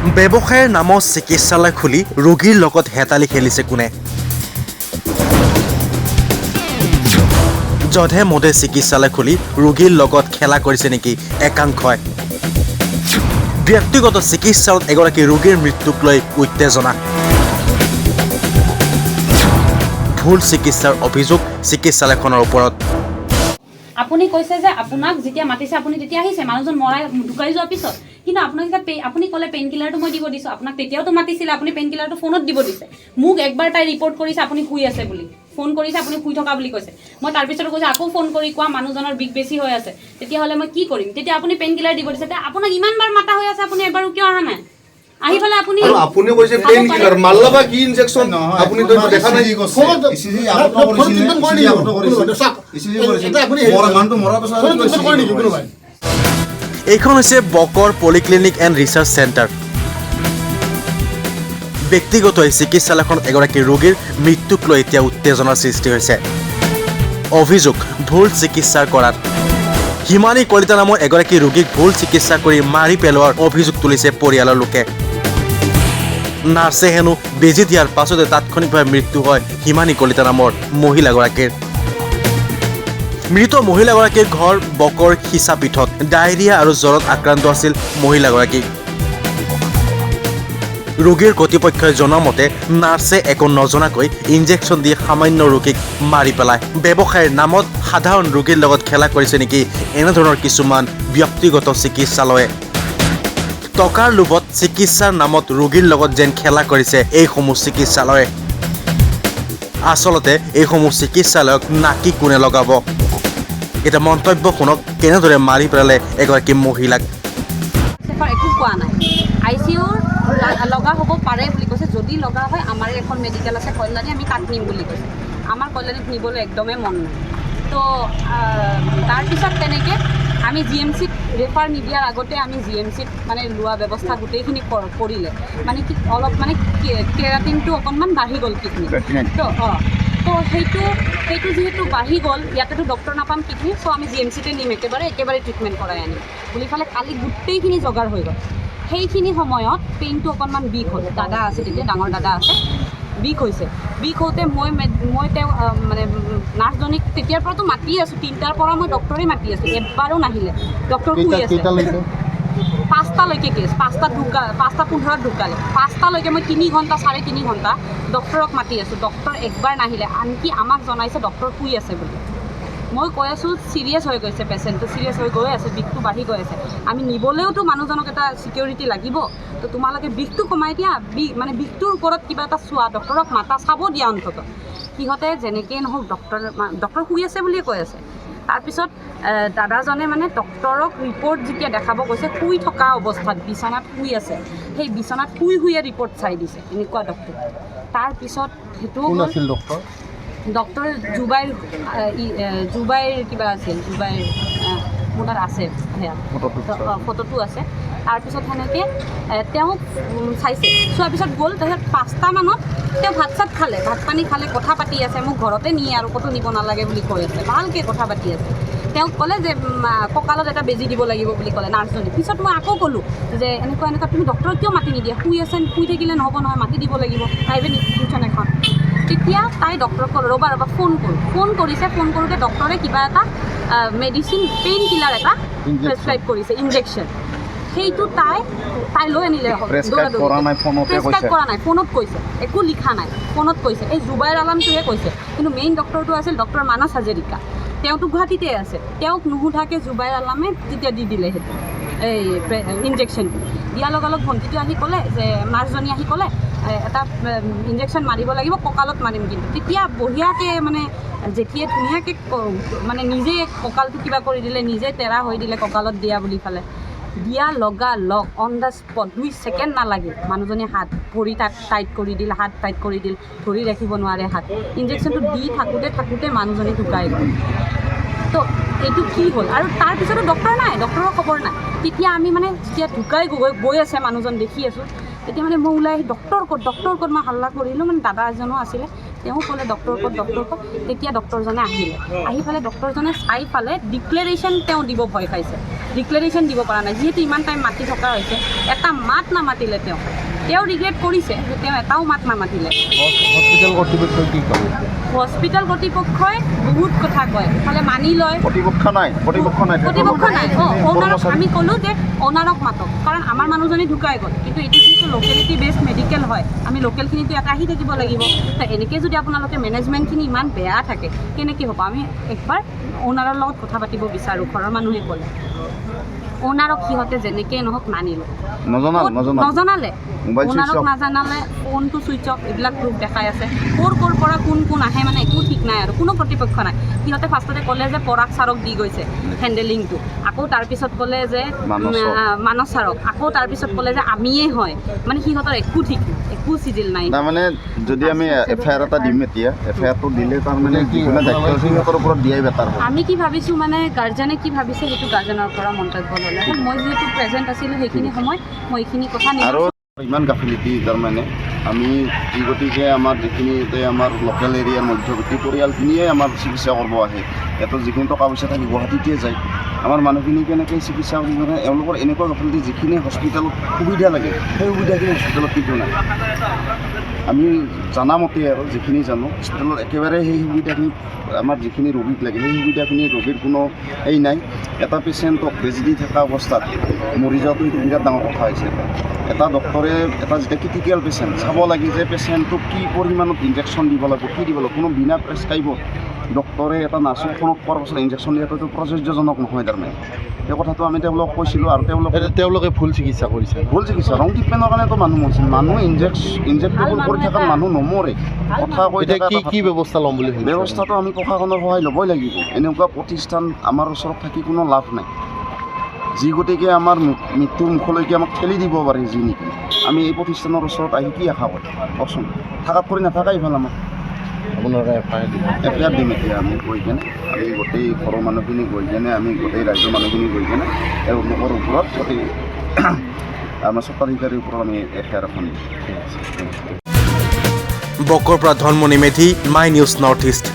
ব্যৱসায়ৰ নামত চিকিৎসালয় খুলি ৰোগীৰ লগত হেতালি খেলিছে কোনে? যধে মধে চিকিৎসালয় খুলি ৰোগীৰ লগত খেলা কৰিছে নেকি একাংশই? ব্যক্তিগত চিকিৎসালয়ত এগৰাকী ৰোগীৰ মৃত্যুক লৈ উত্তেজনা। ভুল চিকিৎসাৰ অভিযোগ চিকিৎসালয়খনৰ ওপৰত। আপুনি কৈছে যে আপোনাক যেতিয়া মাতিছে আপুনি তেতিয়া আহিছে মানুহজন মৰাই ঢুকাই যোৱাৰ পিছত, কিন্তু আপোনাক যেতিয়া আপুনি ক'লে পেইন কিলাৰটো মই দিব দিছোঁ, আপোনাক তেতিয়াওতো মাতিছিলে, আপুনি পেইন কিলাৰটো ফোনত দিব দিছে। মোক একবাৰ তাই ৰিপৰ্ট কৰিছে আপুনি শুই আছে বুলি, ফোন কৰিছে আপুনি শুই থকা বুলি কৈছে। মই তাৰপিছত কৈছোঁ আকৌ ফোন কৰি কোৱা মানুহজনৰ বিষ বেছি হৈ আছে, তেতিয়াহ'লে মই কি কৰিম? তেতিয়া আপুনি পেইন কিলাৰ দিব দিছে। আপোনাক ইমানবাৰ মাতা হৈ আছে, আপুনি এবাৰো কিয় অহা নাই? আহি পেলাই আপুনি কৈছে পেইন কিলাৰ মাল্লাবা কি ইনজেকচন আপুনি তো দেখা নাই এইখন হৈছে Bakr polyclinic and research centre. ব্যক্তিগত এই চিকিৎসালয়খনত এগৰাকী ৰোগীৰ মৃত্যুক লৈ এতিয়া উত্তেজনাৰ সৃষ্টি হৈছে। অভিযোগ ভুল চিকিৎসা কৰাত। হিমানী কলিতা নামৰ এগৰাকী ৰোগীক ভুল চিকিৎসা কৰি মাৰি পেলোৱাৰ অভিযোগ তুলিছে পৰিয়ালৰ লোকে। নাৰ্ছে হেনো বেজী দিয়াৰ পাছতে তাৎক্ষণিকভাৱে মৃত্যু হয় হিমানী কলিতা নামৰ মহিলাগৰাকীৰ। মৃত মহিলাগৰাকীৰ ঘৰ বকৰ খিচাপীঠত। ডায়েৰিয়া আৰু জ্বৰত আক্ৰান্ত আছিল মহিলাগৰাকী। ৰোগীৰ কৰ্তৃপক্ষই জনোৱা মতে নাৰ্ছে একো নজনাকৈ ইনজেকশ্যন দি সামান্য ৰোগীক মাৰি পেলায়। ব্যৱসায়ৰ নামত সাধাৰণ ৰোগীৰ লগত খেলা কৰিছে নেকি এনেধৰণৰ কিছুমান ব্যক্তিগত চিকিৎসালয়ে? টকাৰ লোভত চিকিৎসাৰ নামত ৰোগীৰ লগত যেন খেলা কৰিছে এইসমূহ চিকিৎসালয়ে। আচলতে এইসমূহ চিকিৎসালয়ক নাকি কোনে লগাব? এটা মন্তব্য শুনক কেনেদৰে মাৰি পেলালে এগৰাকী মহিলাক। একো কোৱা নাই, ICU লগা হ'ব পাৰে বুলি কৈছে। যদি লগা হয় আমাৰ এখন মেডিকেল আছে কল্যাণী, আমি তাত নিম বুলি কৈছে। আমাৰ কল্যাণীত নিবলৈ একদমেই মন নাই। তো তাৰপিছত তেনেকৈ আমি GMCত ৰেফাৰ নিদিয়াৰ আগতে আমি GMCত মানে লোৱা ব্যৱস্থা গোটেইখিনি কৰিলে। মানে কি অলপ মানে কেৰাটিনটো অকণমান বাঢ়ি গ'ল কিডনী। তো সেইটো যিহেতু বাঢ়ি গ'ল, ইয়াতেতো ডক্টৰ নাপাম কিডনী, চ' আমি GMCতে নিম, একেবাৰে ট্ৰিটমেণ্ট কৰাই আনিম বুলি ফালে কালি গোটেইখিনি জগাৰ হৈ গ'ল। সেইখিনি সময়ত পেইনটো অকণমান বিষ হ'ল। দাদা আছে তেতিয়া, ডাঙৰ দাদা আছে, বিষ হৈছে। বিষ হওঁতে মই তেওঁ মানে নাৰ্ছজনীক তেতিয়াৰ পৰাতো মাতি আছোঁ, 3টাৰ পৰা মই ডক্টৰে মাতি আছোঁ, এবাৰো নাহিলে। ডক্টৰ শুই আছে। 5টালৈকে কেছ, 5:15 ঢুকালে। 5টালৈকে মই 3 ঘণ্টা 3.5 ঘণ্টা ডক্টৰক মাতি আছোঁ, ডক্টৰ একবাৰ নাহিলে। আনকি আমাক জনাইছে ডক্টৰ শুই আছে বুলি। মই কৈ আছোঁ চিৰিয়াছ হৈ গৈছে, পেচেণ্টটো চিৰিয়াছ হৈ গৈ আছে, বিষটো বাঢ়ি গৈ আছে। আমি নিবলৈওতো মানুহজনক এটা চিকিউৰিটি লাগিব, তো তোমালোকে বিষটো কমাই দিয়া, মানে বিষটোৰ ওপৰত কিবা এটা চোৱা, ডক্টৰক মাতা, চাব দিয়া অন্তত। সিহঁতে যেনেকৈ নহওক ডক্টৰ শুই আছে বুলিয়ে কৈ আছে। তাৰপিছত দাদাজনে মানে ডক্টৰক ৰিপৰ্ট যেতিয়া দেখাব গৈছে, শুই থকা অৱস্থাত বিচনাত শুই আছে, সেই বিচনাত শুইয়ে ৰিপৰ্ট চাই দিছে, এনেকুৱা ডক্টৰ। তাৰপিছত সেইটো ডক্টৰ জুবাইৰ কিবা আছিল, জুবাইৰ মোৰ তাত আছে, সেয়া ফটোটো আছে। তাৰপিছত সেনেকৈ তেওঁক চাইছে, চোৱাৰ পিছত গ'ল। তাৰপিছত 5টা মানত তেওঁ ভাত খালে, ভাত পানী খালে, কথা পাতি আছে। মোক ঘৰতে নিয়ে আৰু ক'তো নিব নালাগে বুলি কৈ আছে, ভালকৈ কথা পাতি আছে। তেওঁক ক'লে যে কঁকালত এটা বেজী দিব লাগিব বুলি ক'লে নাৰ্ছজনী। পিছত মই আকৌ ক'লোঁ যে এনেকুৱা তুমি ডক্টৰক কিয় মাতি নিদিয়া? শুই শুই থাকিলে নহ'ব নহয়, মাতি দিব লাগিব, প্ৰাইভেট ইনষ্টিটিউশ্যন এখন। তেতিয়া তাই ডক্টৰক ৰ'বা ফোন কৰিছে। ফোন কৰোঁতে ডক্টৰে কিবা এটা মেডিচিন, পেইন কিলাৰ এটা প্ৰেছক্ৰাইব কৰিছে, ইনজেকশ্যন। সেইটো তাই লৈ আনিলে। প্ৰেছক্ৰাইব কৰা নাই, ফোনত কৈছে, একো লিখা নাই, ফোনত কৈছে। এই জুবাইৰ আলমটোৱে কৈছে, কিন্তু মেইন ডক্টৰটো আছিল ডক্টৰ মানস হাজৰিকা। তেওঁতো গুৱাহাটীতে আছে। তেওঁক নুসুধাকৈ জুবাইৰ আলমে তেতিয়া দি দিলে সেইটো এই ইনজেকশ্যনটো। দিয়াৰ লগে লগে ভণ্টিটো আহি ক'লে যে নাৰ্ছজনী আহি ক'লে এটা ইনজেকশ্যন মাৰিব লাগিব, কঁকালত মাৰিম কিন্তু। তেতিয়া বঢ়িয়াকৈ মানে যেতিয়াই ধুনীয়াকৈ মানে নিজে কঁকালটো কিবা কৰি দিলে, নিজে তেৰা হৈ দিলে কঁকালত দিয়া বুলি ফালে। দিয়া লগালগ অন দ্য স্পট, 2 ছেকেণ্ড নালাগিল, মানুহজনী হাত ভৰি টাইট কৰি দিল, হাত টাইট কৰি দিল, ধৰি ৰাখিব নোৱাৰে হাত। ইনজেকশ্যনটো দি থাকোঁতে মানুহজনী ঢুকাই গ'ল। তো এইটো কি হ'ল? আৰু তাৰপিছতো ডক্টৰ নাই, ডক্টৰৰ খবৰ নাই। তেতিয়া আমি মানে যেতিয়া ঢুকাই গৈ আছে মানুহজন দেখি আছোঁ, তেতিয়া মানে মই ওলাই আহি ডক্টৰ ক'ত মই হাল্লা কৰিলোঁ। মানে দাদা এজনো আছিলে, তেওঁ ক'লে ডক্টৰ ক'ত, তেতিয়া ডক্টৰজনে আহিলে, আহি পেলাই ডক্টৰজনে চাই পালে ডিক্লেৰেশ্যন তেওঁ দিব ভয় খাইছে, ডিক্লেৰেশ্যন দিব পৰা নাই, যিহেতু ইমান টাইম মাতি থকা হৈছে, এটা মাত নামাতিলে তেওঁ ৰিগ্ৰেট কৰিছে যে তেওঁ এটাও মাত নামাতিলে। হস্পিটেল কৰ্তৃপক্ষই কি ক'লে? হস্পিটেল কৰ্তৃপক্ষই বহুত কথা কয়, ইফালে মানি লয়, প্ৰতিপক্ষ নাই অ'নাৰক আমি ক'লোঁ যে অ'নাৰক মাতক, কাৰণ আমাৰ মানুহজনী ঢুকাই গ'ল, কিন্তু এইটো যিহেতু লোকেলিটি বেছড মেডিকেল হয়, আমি লোকেলখিনিতো ইয়াতে আহি থাকিব লাগিব, তো এনেকৈ যদি আপোনালোকে মেনেজমেণ্টখিনি ইমান বেয়া থাকে কেনেকৈ হ'ব? আমি একবাৰ অ'নাৰৰ লগত কথা পাতিব বিচাৰোঁ, ঘৰৰ মানুহে ক'লে। অ'নাৰক সিহঁতে যেনেকৈ নহওক মানিলে, নজনালে অ'নাৰক নাজানালে, ফোনটো ছুইচ অফ, এইবিলাক প্ৰুফ দেখাই আছে, ক'ৰ পৰা কোন আহে মানে একো ঠিক নাই আৰু কোনো কৰ্তৃপক্ষ নাই। সিহঁতে ফাৰ্ষ্টতে ক'লে যে পৰাগ ছাৰক দি গৈছে হেণ্ডেলিংটো, আকৌ তাৰপিছত ক'লে যে মানস ছাৰক, আকৌ তাৰপিছত ক'লে যে আমিয়ে হয়, মানে সিহঁতৰ একো ঠিক নাই, একো চিজিল নাই। তাৰমানে যদি আমি এফআইআৰ এটা দিম এতিয়া, এফআইআৰটো দিলে তাৰমানে যিকোনো দায়িত্ব সিহঁতৰ ওপৰত দিয়াই বেটাৰ হ'ব। আমি কি ভাবিছোঁ মানে গাৰ্জেনে কি ভাবিছে সেইটো গাৰ্জেনৰ পৰা মন্তব্য ল'লে, মই যিহেতু প্ৰেজেণ্ট আছিলোঁ সেইখিনি সময় মই এইখিনি কথা আৰু ইমান গাফিলতি তাৰমানে আমি যি গতিকে আমাৰ যিখিনি আমাৰ লোকেল এৰিয়াৰ মধ্যৱৰ্তী পৰিয়ালখিনিয়ে আমাৰ চিকিৎসা কৰিব আহে, ইয়াতো যিখিনি টকা পইচা থাকে গুৱাহাটীতে যায়, আমাৰ মানুহখিনি কেনেকৈ চিকিৎসা কৰিব পাৰে, এওঁলোকৰ এনেকুৱা গাফিলতি যিখিনি হস্পিটেলত সুবিধা লাগে সেই সুবিধাখিনি হস্পিটেলত কিন্তু নাই। আমি জানামতে আৰু যিখিনি জানো হস্পিটেলত একেবাৰে সেই সুবিধাখিনি আমাৰ যিখিনি ৰোগীক লাগে সেই সুবিধাখিনি ৰোগীৰ কোনো এই নাই। এটা পেচেণ্টক বেজি দি থকা অৱস্থাত মৰি যোৱাটো সেইটো বিৰাট ডাঙৰ কথা হৈছে। এটা ডক্টৰে এটা যেতিয়া ক্ৰিটিকেল পেচেণ্ট চাব লাগে যে পেচেণ্টটোক কি পৰিমাণত ইনজেকশ্যন দিব লাগিব, কি দিব লাগিব, কোনো বিনা প্ৰেছক্ৰাইবত ডক্টৰে এটা নাৰ্ছক ফোনত পোৱাৰ পাছত ইনজেকশ্যন দিয়াটো প্ৰযোজ্যজনক নহয়। তাৰমানে সেই কথাটো আমি তেওঁলোকক কৈছিলোঁ আৰু তেওঁলোকে ভুল চিকিৎসা কৰিছে। ভুল চিকিৎসা, ৰং ট্ৰিটমেণ্টৰ কাৰণেতো মানুহ মৰিছিল, মানুহ ইনজেক্টেবল কৰি থকা মানুহ নমৰে। কথা কৈ কি ব্যৱস্থা ল'ম বুলি ভাবিছে? ব্যৱস্থাটো আমি প্ৰশাসনৰ সহায় ল'বই লাগিব। এনেকুৱা প্ৰতিষ্ঠান আমাৰ ওচৰত থাকি কোনো লাভ নাই, যি গতিকে আমাৰ মৃত্যুৰ মুখলৈকে আমাক ঠেলি দিব পাৰে যি নেকি। আমি এই প্ৰতিষ্ঠানৰ ওচৰত আহি কি আশা কৰিম কওকচোন? থাকাত কৰি নাথাকাই ভাল। আমাক আপোনালোকে এফআইআৰ দিম এতিয়া আমি গৈ কেনে, আমি গোটেই ঘৰৰ মানুহখিনি গৈ কেনে, আমি গোটেই ৰাজ্যৰ মানুহখিনি গৈ কেনে তেওঁলোকৰ ওপৰত গোটেই আমাৰ স্বত্বাধিকাৰীৰ ওপৰত আমি এফআইআৰ এখন দিম। বকৰ পৰা Dhanmoni Medhi, my news north east.